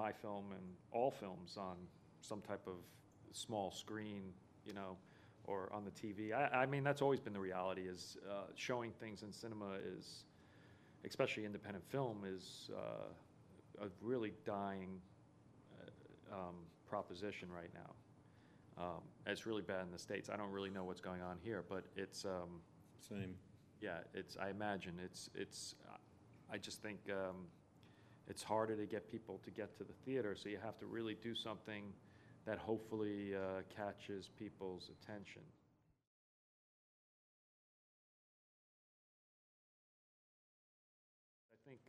my film and all films on some type of small screen, you know, or on the TV. I mean, that's always been the reality, is showing things in cinema is, especially independent film, is a really dying proposition right now. It's really bad in the States. I don't really know what's going on here, but it's same. Yeah, I imagine it's. I just think it's harder to get people to get to the theater, so you have to really do something that hopefully catches people's attention. I think,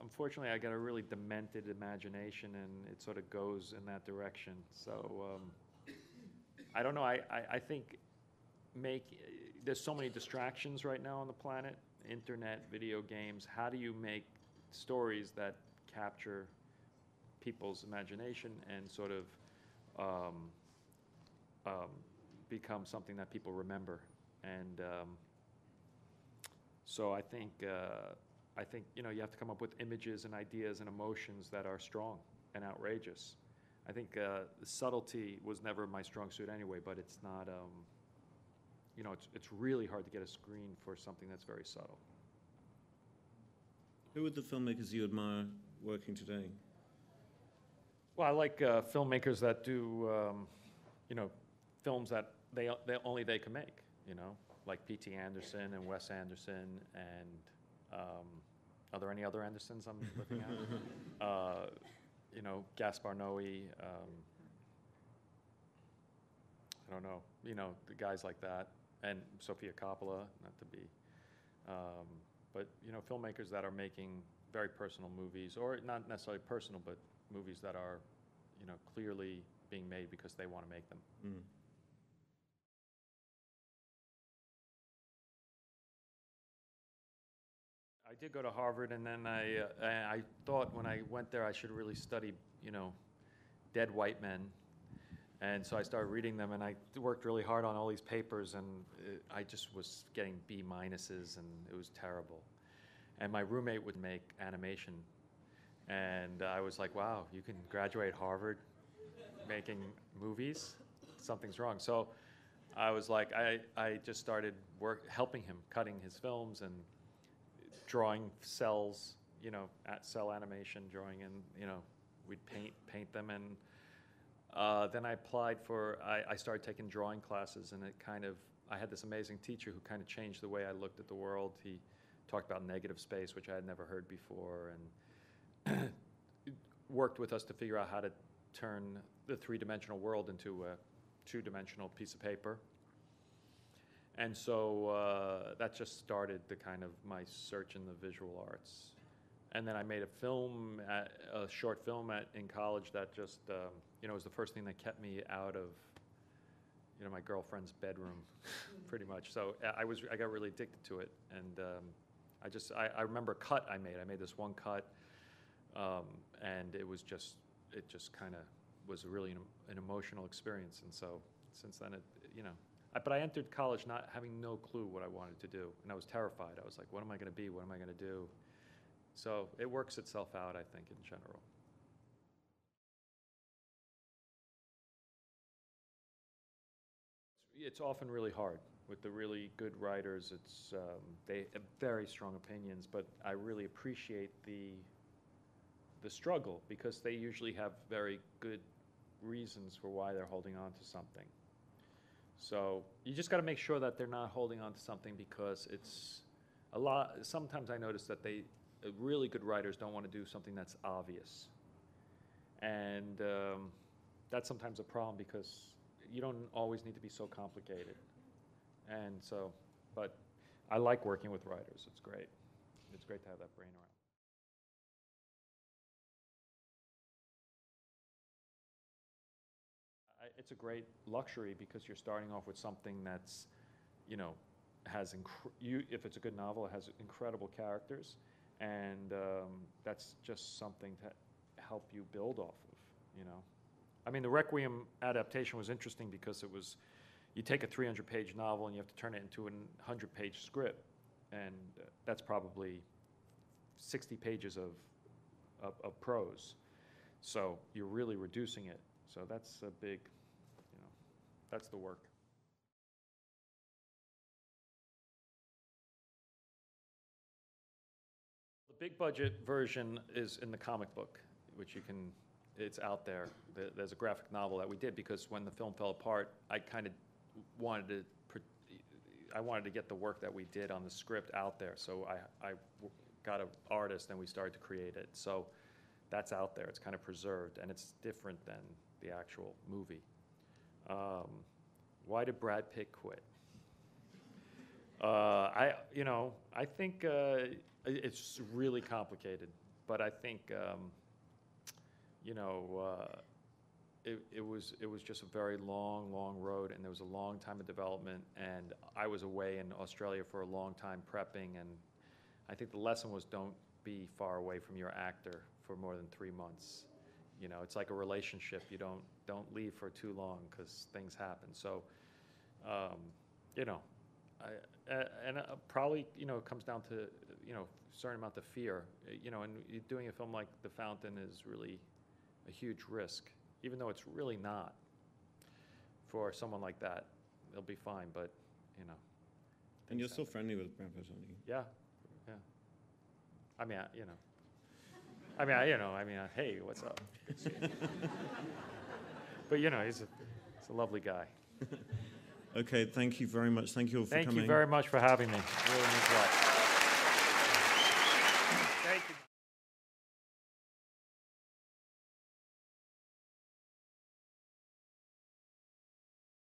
unfortunately, I got a really demented imagination, and it sort of goes in that direction. So I don't know. I think there's so many distractions right now on the planet: internet, video games. How do you make stories that capture people's imagination and sort of become something that people remember? And so I think you know, you have to come up with images and ideas and emotions that are strong and outrageous. I think the subtlety was never my strong suit anyway, but it's not. You know, it's really hard to get a screen for something that's very subtle. Who are the filmmakers you admire working today? Well, I like filmmakers that do, you know, films that only they can make. You know, like P.T. Anderson and Wes Anderson, and are there any other Andersons I'm looking at? You know, Gaspar Noé. I don't know. You know, the guys like that, and Sofia Coppola, not to be. But, you know, filmmakers that are making very personal movies, or not necessarily personal, but movies that are, you know, clearly being made because they want to make them. Mm. I did go to Harvard, and then I thought when I went there I should really study, you know, dead white men. And so I started reading them, and I worked really hard on all these papers, and I just was getting B minuses, and it was terrible. And my roommate would make animation, and I was like, wow, you can graduate Harvard making movies? Something's wrong. So I was like, I just started helping him, cutting his films and drawing cells, you know, cell animation, drawing in, you know, we'd paint them, and then I applied for, I started taking drawing classes, and it kind of, I had this amazing teacher who kind of changed the way I looked at the world. He talked about negative space, which I had never heard before, and worked with us to figure out how to turn the three-dimensional world into a two-dimensional piece of paper. And so that just started the kind of my search in the visual arts. And then I made a short film in college that just, you know, was the first thing that kept me out of, you know, my girlfriend's bedroom, pretty much. So I got really addicted to it, and I remember a cut I made. I made this one cut, and it just kind of was really an emotional experience. And so since then, you know, but I entered college not having no clue what I wanted to do, and I was terrified. I was like, what am I going to be? What am I going to do? So it works itself out, I think, in general. It's often really hard. With the really good writers, they have very strong opinions, but I really appreciate the struggle, because they usually have very good reasons for why they're holding on to something. So you just got to make sure that they're not holding on to something because it's a lot. Sometimes I notice that really good writers don't want to do something that's obvious, and that's sometimes a problem because you don't always need to be so complicated. And so, but I like working with writers. It's great. It's great to have that brain around. It's a great luxury because you're starting off with something that's, you know, has if it's a good novel, it has incredible characters, and that's just something to help you build off of, you know. I mean, the Requiem adaptation was interesting because it was, you take a 300-page novel and you have to turn it into a 100-page script, and that's probably 60 pages of prose. So you're really reducing it. So that's a big, that's the work. The big budget version is in the comic book, which it's out there. There's a graphic novel that we did because when the film fell apart, I kind of wanted to get the work that we did on the script out there. So I got an artist and we started to create it. So that's out there. It's kind of preserved and it's different than the actual movie. Why did Brad Pitt quit? I think it's really complicated, but I think it was just a very long road, and there was a long time of development, and I was away in Australia for a long time prepping, and I think the lesson was don't be far away from your actor for more than 3 months. It's like a relationship. You don't leave for too long because things happen. So, probably, it comes down to, a certain amount of fear, and doing a film like The Fountain is really a huge risk, even though it's really not. For someone like that, they'll be fine, but, And you're still friendly with Brad Pitt, aren't you? Yeah. Hey, what's up? But, he's a lovely guy. Okay, thank you very much. Thank you all for coming. Thank you very much for having me. It really means a lot.